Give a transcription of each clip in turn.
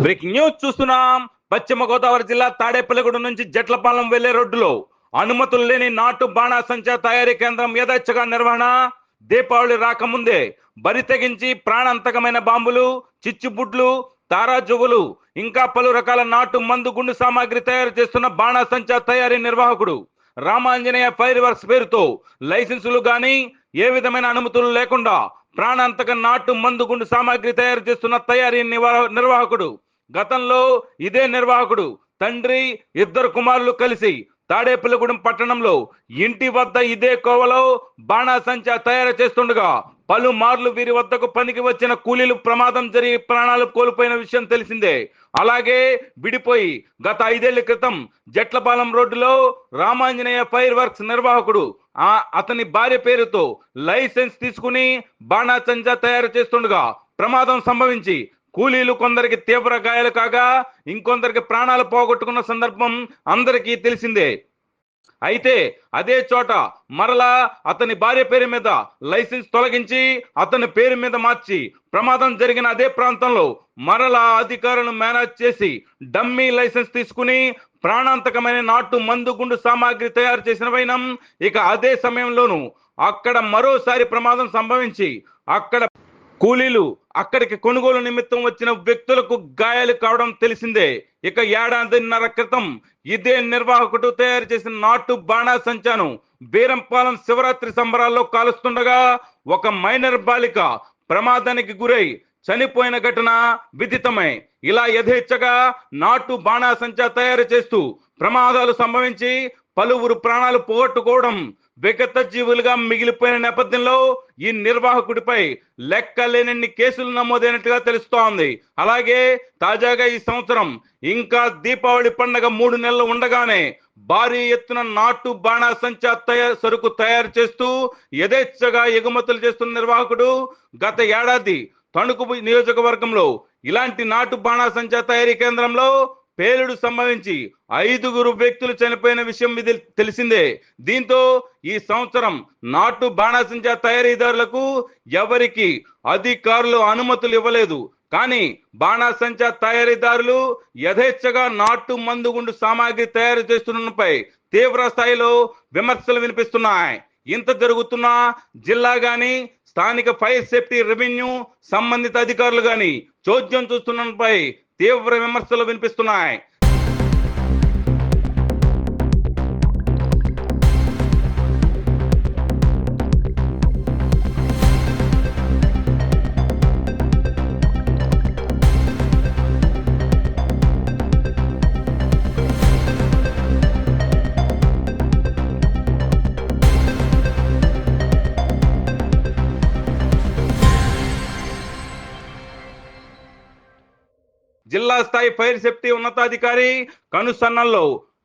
Breaking news చూస్తున్నాం. పశ్చిమ గోదావరి జిల్లా తాడేపల్లిగూడెం నుంచి జట్లపాలెం వెళ్లే రోడ్డులో అనుమతులు లేని నాటు బాణాసంచా తయారీ కేంద్రం యథేచ్ఛగా నిర్వహణ. దీపావళి రాకముందే బరి తెగించి ప్రాణాంతకమైన బాంబులు, చిచ్చుబుడ్లు, తారాజువ్వులు ఇంకా పలు రకాల నాటు మందు గుండు సామాగ్రి తయారు చేస్తున్న బాణాసంచా తయారీ నిర్వాహకుడు రామాంజనేయ ఫైర్ వర్క్స్ పేరుతో లైసెన్సులు గాని ఏ విధమైన అనుమతులు లేకుండా ప్రాణాంతక నాటు మందు గుండు సామాగ్రి తయారు చేస్తున్న తయారీ నిర్వాహకుడు. గతంలో ఇదే నిర్వాహకుడు తండ్రి, ఇద్దరు కుమారులు కలిసి తాడేపల్లిగూడెం పట్టణంలో ఇంటి వద్ద ఇదే కోవలో బాణాసంచా తయారు చేస్తుండగా పలుమార్లు వీరి వద్దకు పనికి వచ్చిన కూలీలు ప్రమాదం జరిగి ప్రాణాలు కోల్పోయిన విషయం తెలిసిందే. అలాగే విడిపోయి గత 5 ఏళ్ల క్రితం జట్లపాలెం రోడ్డులో రామాంజనేయ ఫైర్ వర్క్స్ నిర్వాహకుడు అతని భార్య పేరుతో లైసెన్స్ తీసుకుని బాణాసంచా తయారు చేస్తుండగా ప్రమాదం సంభవించి కూలీలు కొందరికి తీవ్ర గాయాలు కాగా ఇంకొందరికి ప్రాణాలు పోగొట్టుకున్న సందర్భం అందరికీ తెలిసిందే. అయితే అదే చోట మరలా అతని భార్య పేరు మీద లైసెన్స్ తొలగించి అతని పేరు మీద మార్చి ప్రమాదం జరిగిన అదే ప్రాంతంలో మరలా అధికారులను మేనేజ్ చేసి డమ్మీ లైసెన్స్ తీసుకుని ప్రాణాంతకమైన నాటు మందు గుండు సామాగ్రి తయారు చేసిన వైనం. ఇక అదే సమయంలోనూ అక్కడ మరోసారి ప్రమాదం సంభవించి అక్కడ కూలీలు అక్కడికి కొనుగోలు నిమిత్తం వచ్చిన వ్యక్తులకు గాయాలు కావడం తెలిసిందే. ఇక ఏడాదిన్నర క్రితం ఇదే నిర్వాహకుడు తయారు చేసిన నాటు బాణాసంచాను బీరంపాలెం శివరాత్రి సంబరాల్లో కాలుస్తుండగా ఒక మైనర్ బాలిక ప్రమాదానికి గురై చనిపోయిన ఘటన విదితమే. ఇలా యథేచ్ఛగా నాటు బాణాసంచా తయారు చేస్తూ ప్రమాదాలు సంభవించి పలువురు ప్రాణాలు పోగొట్టుకోవడం విగత జీవులుగా మిగిలిపోయిన నేపథ్యంలో ఈ నిర్వాహకుడిపై లెక్కలేనన్ని కేసులు నమోదైనట్టుగా తెలుస్తోంది. అలాగే తాజాగా ఈ సంవత్సరం ఇంకా దీపావళి పండుగ 3 నెలలు ఉండగానే భారీ ఎత్తున నాటు బాణాసంచా సరుకు తయారు చేస్తూ యథేచ్ఛగా ఎగుమతులు చేస్తున్న నిర్వాహకుడు గత ఏడాది తణుకు నియోజకవర్గంలో ఇలాంటి నాటు బాణాసంచా తయారీ కేంద్రంలో పేలుడు సంభవించి 5 వ్యక్తులు చనిపోయిన విషయం తెలిసిందే. దీంతో ఈ సంవత్సరం నాటు బాణాసంచా తయారీదారులకు ఎవరికి అధికారులు అనుమతులు ఇవ్వలేదు. కానీ బాణాసంచా తయారీదారులు యథేచ్ఛగా నాటు మందుగుండు సామాగ్రి తయారు చేస్తున్నపై తీవ్ర స్థాయిలో విమర్శలు వినిపిస్తున్నాయి. ఇంత జరుగుతున్నా జిల్లా గాని స్థానిక ఫైర్ సేఫ్టీ, రెవెన్యూ సంబంధిత అధికారులు గాని చోద్యం చూస్తున్నపై తీవ్ర విమర్శలు వినిపిస్తున్నాయి. జిల్లా స్థాయి ఫైర్ సేఫ్టీ ఉన్నతాధికారి కనుసన్నల్లో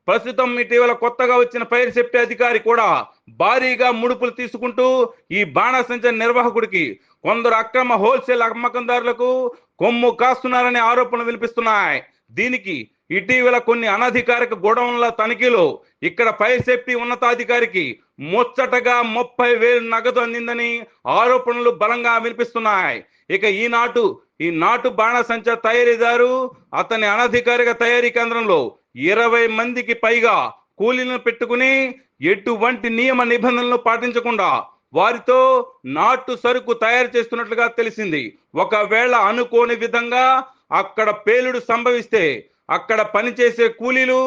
ప్రస్తుతం ఇటీవల కొత్తగా వచ్చిన ఫైర్ సేఫ్టీ అధికారి కూడా భారీగా ముడుపులు తీసుకుంటూ ఈ బాణాసంచా నిర్వాహకుడికి కొందరు అక్రమ హోల్సేల్ అమ్మకందారులకు కొమ్ము కాస్తున్నారనే ఆరోపణలు వినిపిస్తున్నాయి. దీనికి ఇటీవల కొన్ని అనధికారిక గోడౌన్ల తనిఖీలో ఇక్కడ ఫైర్ సేఫ్టీ ఉన్నతాధికారికి ముచ్చటగా 30,000 నగదు అందిందని ఆరోపణలు బలంగా వినిపిస్తున్నాయి. ఇక ఈ నాటు బాణాసంచా తయారీదారు అతని అనధికారిక తయారీ కేంద్రంలో 20 మందికి పైగా కూలీలను పెట్టుకుని ఎటువంటి నియమ నిబంధనలు పాటించకుండా వారితో నాటు సరుకు తయారు చేస్తున్నట్లుగా తెలిసింది. ఒకవేళ అనుకోని విధంగా అక్కడ పేలుడు సంభవిస్తే అక్కడ పనిచేసే కూలీలు,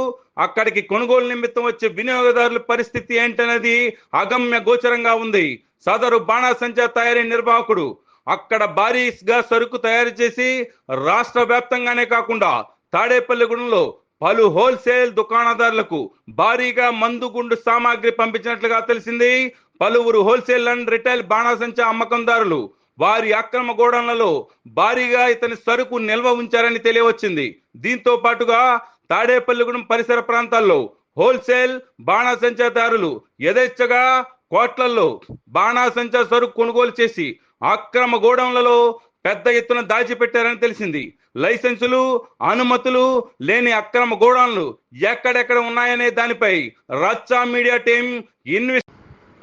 అక్కడికి కొనుగోలు నిమిత్తం వచ్చే వినియోగదారుల పరిస్థితి ఏంటనేది అగమ్య గోచరంగా ఉంది. సదరు బాణాసంచా తయారీ నిర్వాహకుడు అక్కడ భారీగా సరుకు తయారు చేసి రాష్ట్ర వ్యాప్తంగానే కాకుండా తాడేపల్లిగూడెంలో పలు హోల్సేల్ దుకాణదారులకు భారీగా మందుగుండు సామాగ్రి పంపించినట్లుగా తెలిసింది. పలువురు హోల్సేల్ అండ్ రిటైల్ బాణాసంచా అమ్మకందారులు వారి అక్రమ గోడౌన్లలో భారీగా ఇతని సరుకు నిల్వ ఉంచారని తెలియవచ్చింది. దీంతో పాటుగా తాడేపల్లిగూడెం పరిసర ప్రాంతాల్లో హోల్సేల్ బాణాసంచాదారులు యథేచ్ఛగా కోట్లల్లో బాణాసంచా సరుకు కొనుగోలు చేసి అక్రమ గోడౌన్లలో పెద్ద ఎత్తున దాచిపెట్టారని తెలిసింది. లైసెన్సులు, అనుమతులు లేని అక్రమ గోడౌన్లు ఎక్కడెక్కడ ఉన్నాయనే దానిపై రచ్చా మీడియా టీం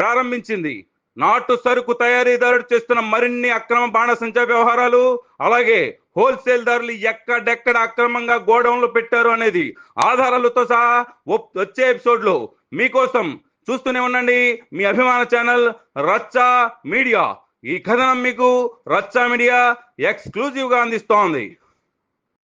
ప్రారంభించింది. నాటు సరుకు తయారీదారుడు చేస్తున్న మరిన్ని అక్రమ బాణసంచా వ్యవహారాలు, అలాగే హోల్సేల్ ధరలు ఎక్కడెక్కడ అక్రమంగా గోడౌన్లు పెట్టారు అనేది ఆధారాలతో సహా వచ్చే ఎపిసోడ్ లో మీకోసం చూస్తూనే ఉండండి మీ అభిమాన ఛానల్ రచ్చా మీడియా. ఈ కథనం మీకు రచ్చా మీడియా ఎక్స్క్లూజివ్ గా అందిస్తోంది.